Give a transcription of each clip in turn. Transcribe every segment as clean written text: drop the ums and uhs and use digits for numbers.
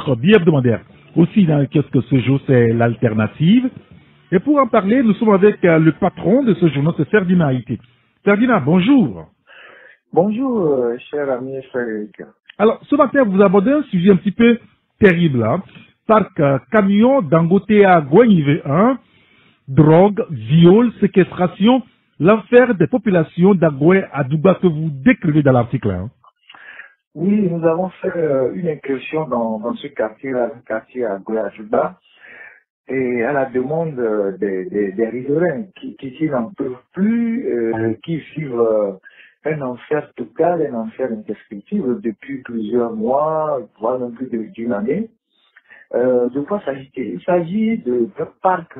titre bi-hebdomadaire. Aussi dans le kiosque ce jour, c'est l'alternative. Et pour en parler, nous sommes avec le patron de ce journal, c'est Ferdinand Haïté. Ferdinand, bonjour. Bonjour, cher ami Frédéric. Alors, ce matin, vous abordez un sujet un petit peu terrible. Hein? Parc camion Dangote à Guanivé 1, drogue, viol, séquestration, l'enfer des populations d'Agoué à Douba que vous décrivez dans l'article. Hein? Oui, nous avons fait une incursion dans ce quartier-là, le quartier Agoué à Douba, et à la demande des riverains qui n'en peuvent plus, qui vivent un enfer total, un enfer indescriptible depuis plusieurs mois, voire même plus d'une année. De quoi s'agit-il? Il s'agit d'un parc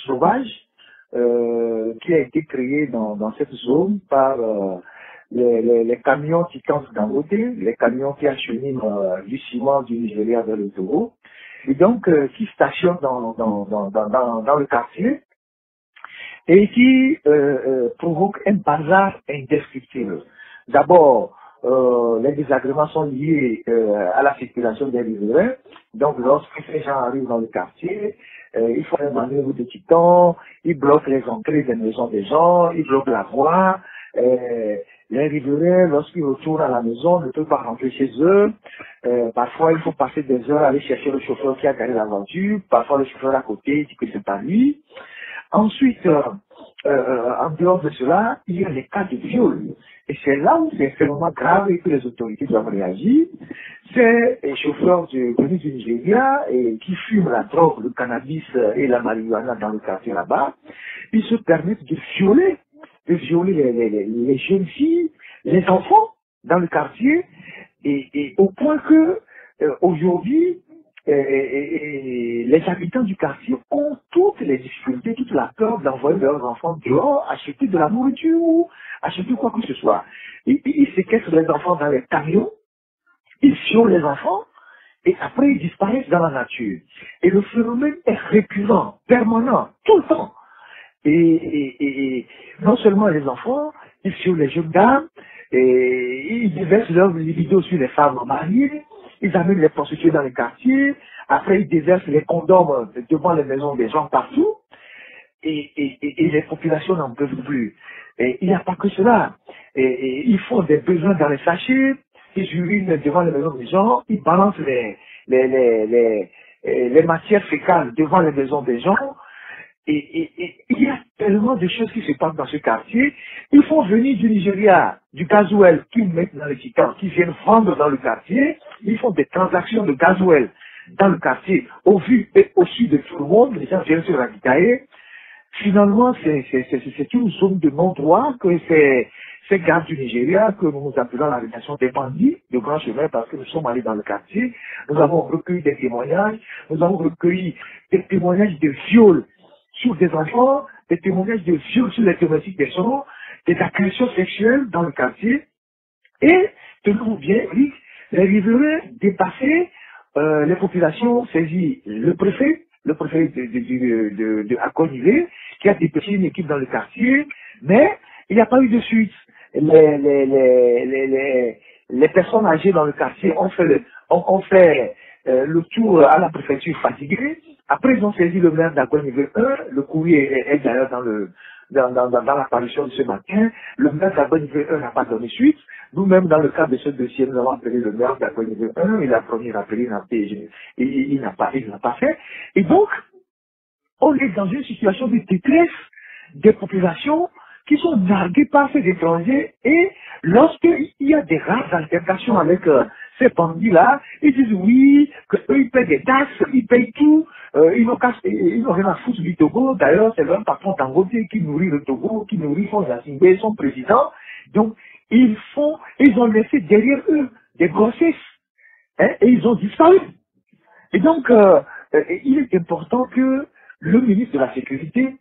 sauvage qui a été créé dans cette zone par les camions qui campent Dangote, les camions qui acheminent du ciment du Nigeria vers le Togo, et donc qui stationnent dans le quartier et qui provoquent un bazar indescriptible. D'abord, les désagréments sont liés à la circulation des riverains. Donc, lorsque ces gens arrivent dans le quartier, ils font un manœuvre de titan, ils bloquent les entrées des maisons des gens, ils bloquent la voie. Les riverains, lorsqu'ils retournent à la maison, ne peuvent pas rentrer chez eux. Parfois, il faut passer des heures à aller chercher le chauffeur qui a garé la voiture. Parfois, le chauffeur à côté dit que c'est pas lui. Ensuite, en dehors de cela, il y a les cas de viol. Et c'est là où c'est extrêmement grave et que les autorités doivent réagir. C'est les chauffeurs venus du Nigeria et qui fument la drogue, le cannabis et la marijuana dans le quartier là-bas. Ils se permettent de violer les jeunes filles, les enfants dans le quartier, et au point que aujourd'hui, les habitants du quartier ont toutes les difficultés, toute la peur d'envoyer leurs enfants dehors, acheter de la nourriture ou acheter quoi que ce soit. Ils séquestrent les enfants dans les camions, ils violent les enfants, et après ils disparaissent dans la nature. Et le phénomène est récurrent, permanent, tout le temps. Et non seulement les enfants, ils violent les jeunes dames, et ils déversent leur libido sur les femmes mariées, ils amènent les prostituées dans les quartiers, après ils déversent les condoms devant les maisons des gens partout, et les populations n'en peuvent plus. Et il n'y a pas que cela. Et ils font des besoins dans les sachets, ils urinent devant les maisons des gens, ils balancent les matières fécales devant les maisons des gens. Et il y a tellement de choses qui se passent dans ce quartier. Ils font venir du Nigeria, du gasoil qu'ils mettent dans les titans, qui viennent vendre dans le quartier. Ils font des transactions de gasoil dans le quartier, au vu et au su de tout le monde. Les gens viennent se ravitailler. Finalement, c'est une zone de non-droit que ces gars du Nigeria, que nous appelons l'arrestation des bandits de Grand Chemin, parce que nous sommes allés dans le quartier. Nous avons recueilli des témoignages. Nous avons recueilli des témoignages de viols sur des enfants, des témoignages de viols sur les domestiques des gens, des agressions sexuelles dans le quartier. Et, tenons bien, les riverains dépassés, les populations saisissent le préfet de Akonivé, qui a dépêché une équipe dans le quartier, mais il n'y a pas eu de suite. Les personnes âgées dans le quartier ont fait le tour à la préfecture fatiguée. Après, ils ont saisi le maire d'Agoué 1. Le courrier est d'ailleurs dans l'apparition de ce matin. Le maire d'Agoué 1 n'a pas donné suite. Nous-mêmes, dans le cadre de ce dossier, nous avons appelé le maire d'Agoué 1. Il a promis d'appeler, il n'a pas fait. Et donc, on est dans une situation de détresse des populations qui sont narguées par ces étrangers, et lorsqu'il y a des rares altercations avec ces bandits-là, ils disent oui, qu'eux ils payent des taxes, ils payent tout, ils n'ont rien à foutre du Togo. D'ailleurs, c'est leur patron Dangote qui nourrit le Togo, qui nourrit son Yassingbe, son président. Donc, ils ont laissé derrière eux des grossesses, hein, et ils ont disparu. Et donc, il est important que le ministre de la Sécurité,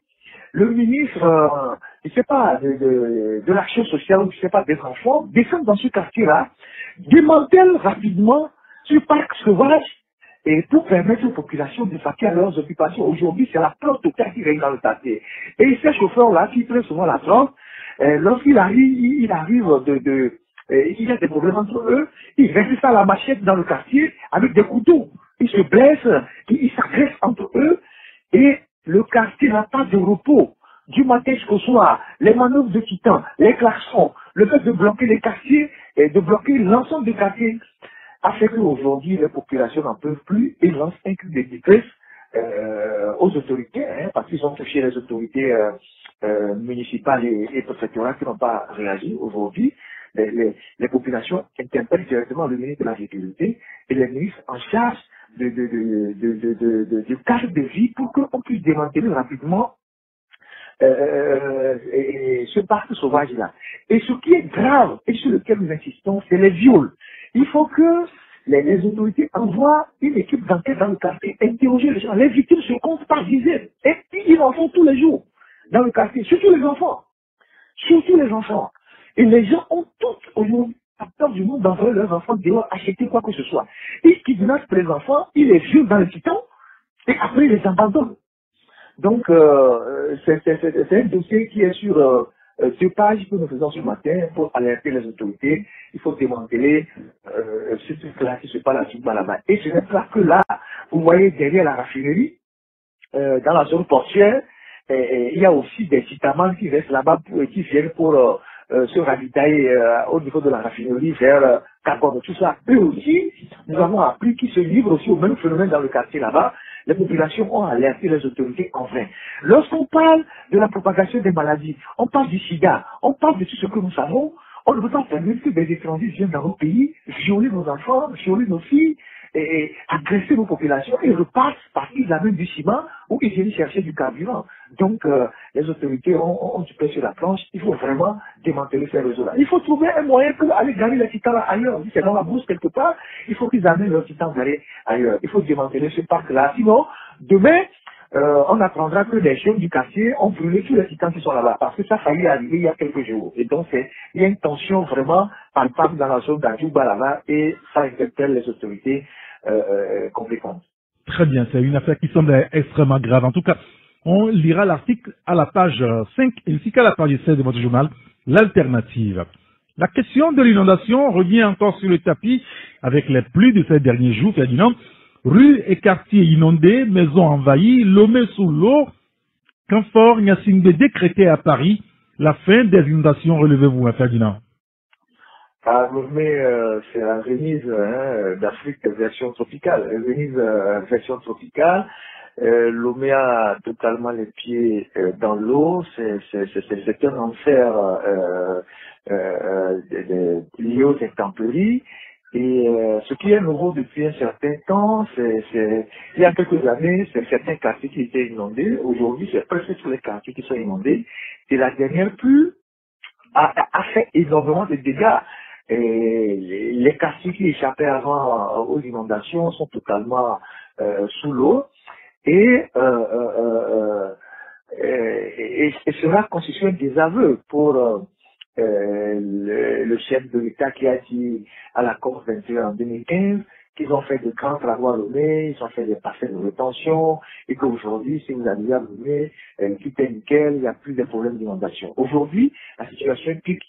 le ministre, je sais pas, de l'action sociale, ou je sais pas, des enfants, descendent dans ce quartier-là, démantèlent rapidement ce parc sauvage, et pour permettre aux populations de s'acquérir à leurs occupations. Aujourd'hui, c'est la peur totale qui règne dans le quartier. Et ces chauffeurs-là, qui prennent souvent la drogue, lorsqu'il arrive, il y a des problèmes entre eux, ils réussissent à la machette dans le quartier avec des couteaux. ils se blessent, ils s'agressent entre eux, et le quartier n'a pas de repos. Du matin jusqu'au soir, les manœuvres de titans, les klaxons, le fait de bloquer les quartiers et de bloquer l'ensemble des quartiers a fait qu'aujourd'hui, les populations n'en peuvent plus et lancent un cri de détresse aux autorités, hein, parce qu'ils ont touché les autorités municipales et préfectorales qui n'ont pas réagi aujourd'hui. Les populations interpellent directement le ministre de la Sécurité et les ministres en charge du cadre de vie pour qu'on puisse démanteler rapidement ce parc sauvage-là. Et ce qui est grave et sur lequel nous insistons, c'est les viols. Il faut que les autorités envoient une équipe d'enquête dans le quartier, interroger les gens. Les victimes se comptent par dizaines. Et ils en font tous les jours dans le quartier, surtout les enfants. Surtout les enfants. Et les gens ont tous aujourd'hui peur du monde d'envoyer leurs enfants dehors acheter quoi que ce soit. Ils kidnappent les enfants, ils les violent dans le titan, et après ils les abandonnent. Donc, c'est un dossier qui est sur 2 pages que nous faisons ce matin pour alerter les autorités. Il faut démanteler ce truc-là qui se passe là-bas. Et ce n'est pas que là, vous voyez derrière la raffinerie, dans la zone portière, il y a aussi des citamans qui restent là-bas et qui viennent pour se ravitailler au niveau de la raffinerie vers Carbone. Tout ça, eux aussi, nous avons appris qu'ils se livrent aussi au même phénomène dans le quartier là-bas. Les populations ont alerté les autorités en vain. Lorsqu'on parle de la propagation des maladies, on parle du sida, on parle de tout ce que nous savons, on ne peut pas permettre que des étrangers viennent dans nos pays, violer nos enfants, violer nos filles, et agresser nos populations, et repartent parce qu'ils amènent du ciment ou ils viennent chercher du carburant. Donc, les autorités ont du pain sur la planche. Il faut vraiment démanteler ces réseaux-là. Il faut trouver un moyen pour aller gagner les titans ailleurs. Si c'est dans la bourse quelque part, il faut qu'ils amènent leurs titans ailleurs. Il faut démanteler ce parc-là. Sinon, demain, on apprendra que les jeunes du quartier ont brûlé tous les titans qui sont là-bas, parce que ça a failli arriver il y a quelques jours. Et donc, il y a une tension vraiment palpable dans la zone d'Adjouba là-bas, et ça interpelle les autorités compétentes. Très bien, c'est une affaire qui semble extrêmement grave. En tout cas, on lira l'article à la page 5 ainsi qu'à la page 16 de votre journal, l'alternative. La question de l'inondation revient encore sur le tapis avec les pluies de ces derniers jours, Ferdinand. Rues et quartiers inondés, maisons envahies, Lomé sous l'eau. Canfor Nyasingbe décrété à Paris la fin des inondations, relevez-vous, Ferdinand. Lomé, c'est la Venise d'Afrique version tropicale. Venise version tropicale. Lomé a totalement les pieds dans l'eau. C'est un enfer lié aux intempéries. Et ce qui est nouveau depuis un certain temps, il y a quelques années, c'est certains quartiers qui étaient inondés. Aujourd'hui, c'est presque tous les quartiers qui sont inondés. Et la dernière pluie a fait énormément de dégâts. Et les quartiers qui échappaient avant aux inondations sont totalement sous l'eau. Et cela constitue un désaveu pour le chef de l'État qui a dit à la COP21 en 2015 qu'ils ont fait de grands travaux à Lomé, ils ont fait des parcelles de rétention, et qu'aujourd'hui, si vous allez à Lomé, tout est nickel, il n'y a plus de problèmes d'inondation. Aujourd'hui, la situation est critique.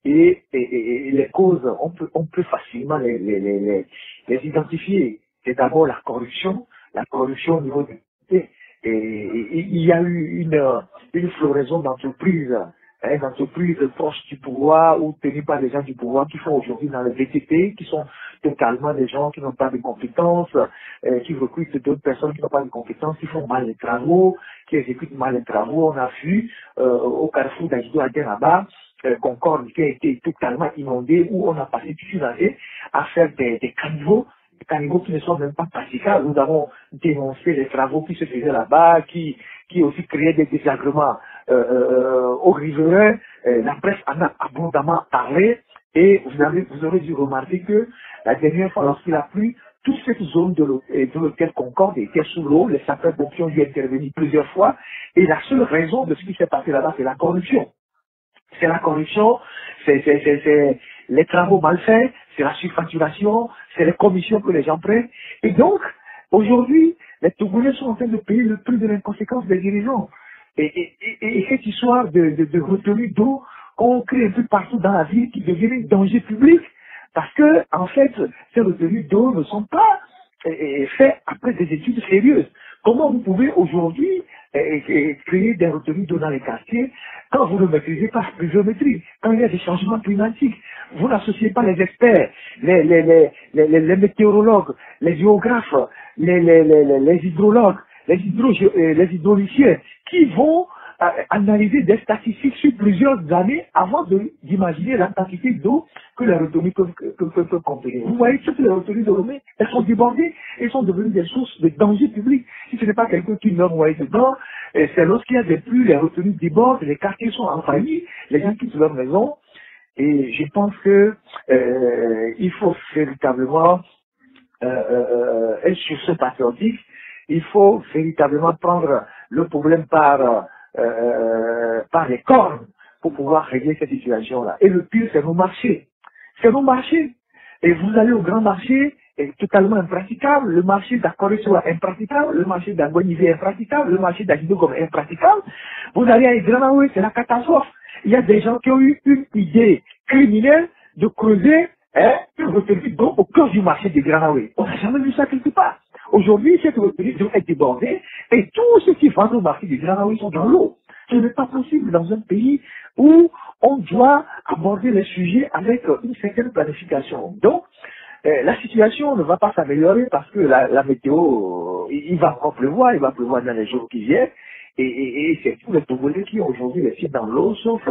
Et les causes, on peut facilement les identifier. C'est d'abord la corruption au niveau du côté. Et il y a eu une floraison d'entreprises, d'entreprises proches du pouvoir ou tenues par des gens du pouvoir qui font aujourd'hui dans les VTP, qui sont totalement des gens qui n'ont pas de compétences, qui recrutent d'autres personnes qui n'ont pas de compétences, qui font mal les travaux, qui exécutent mal les travaux. On a vu au carrefour d'Ajido à là-bas, Concorde qui a été totalement inondé, où on a passé toute une année à faire des caniveaux qui ne sont même pas praticables. Nous avons dénoncé les travaux qui se faisaient là-bas, qui aussi créaient des désagréments aux riverains. La presse en a abondamment parlé, et vous aurez dû remarquer que la dernière fois, lorsqu'il a plu, toute cette zone de l'hôtel Concorde était sous l'eau. Les sapeurs-pompiers ont dû intervenir plusieurs fois, et la seule raison de ce qui s'est passé là-bas, c'est la corruption. C'est la corruption, c'est les travaux mal faits, c'est la surfacturation, c'est les commissions que les gens prennent. Et donc, aujourd'hui, les Togolais sont en train de payer le prix de l'inconséquence des dirigeants. Et cette histoire de retenue d'eau qu'on crée un peu partout dans la ville qui devient un danger public, parce que, en fait, ces retenues d'eau ne sont pas fait après des études sérieuses. Comment vous pouvez aujourd'hui créer des retenues d'eau dans les quartiers quand vous ne maîtrisez pas la pluviométrie, quand il y a des changements climatiques? Vous n'associez pas les experts, les météorologues, les géographes, les hydrologues, les hydrauliciens qui vont analyser des statistiques sur plusieurs années avant d'imaginer la quantité d'eau que les retenues peuvent contenir. Vous voyez, toutes les retenues de Lomé, elles sont débordées, elles sont devenues des sources de danger public. Si ce n'est pas quelqu'un qui meurt noyé dedans, c'est lorsqu'il y a des pluies, les retenues débordent, les quartiers sont envahis, les gens quittent leur maison. Et je pense que il faut véritablement être sur ce patriotique. Il faut véritablement prendre le problème par les cornes pour pouvoir régler cette situation-là. Et le pire, c'est nos marchés. C'est nos marchés. Et vous allez au grand marché, est totalement impraticable. Le marché d'Akoreso est impraticable. Le marché d'Angonivé est impraticable. Le marché d'Agidogom est impraticable. Vous allez à Granaoué, c'est la catastrophe. Il y a des gens qui ont eu une idée criminelle de creuser une retenue d'eau au cœur du marché de Granaoué. On n'a jamais vu ça quelque part. Aujourd'hui, cette retenue d'eau est débordée et tous ceux qui vendent au marché de Granaoué sont dans l'eau. Ce n'est pas possible dans un pays où on doit aborder les sujets avec une certaine planification. Donc, la situation ne va pas s'améliorer parce que la météo, il va encore pleuvoir, il va pleuvoir dans les jours qui viennent. Et c'est tous les Togolais qui aujourd'hui les sites dans l'eau, sauf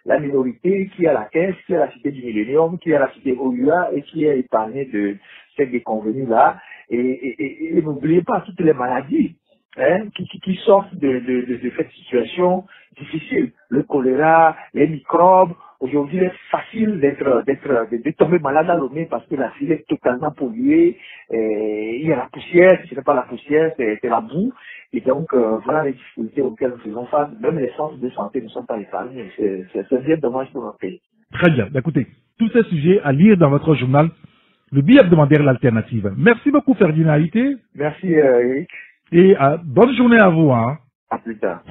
la minorité qui est à la caisse, qui est à la cité du Millénium, qui est à la cité OUA et qui est épargnée de ces déconvenus-là. Et n'oubliez pas toutes les maladies qui sortent de cette situation difficile. Le choléra, les microbes. Aujourd'hui, il est facile de tomber malade à Lomé parce que la ville est totalement polluée. Il y a la poussière, si ce n'est pas la poussière, c'est la boue. Et donc, voilà les difficultés auxquelles nous faisons face. Même les centres de santé ne sont pas épargnés. C'est bien dommage pour notre pays. Très bien. Écoutez, tous ces sujets à lire dans votre journal, le billet hebdomadaire L'Alternative. Merci beaucoup, Ferdinand Haïté. Merci, Eric. Et bonne journée à vous. Hein. À plus tard.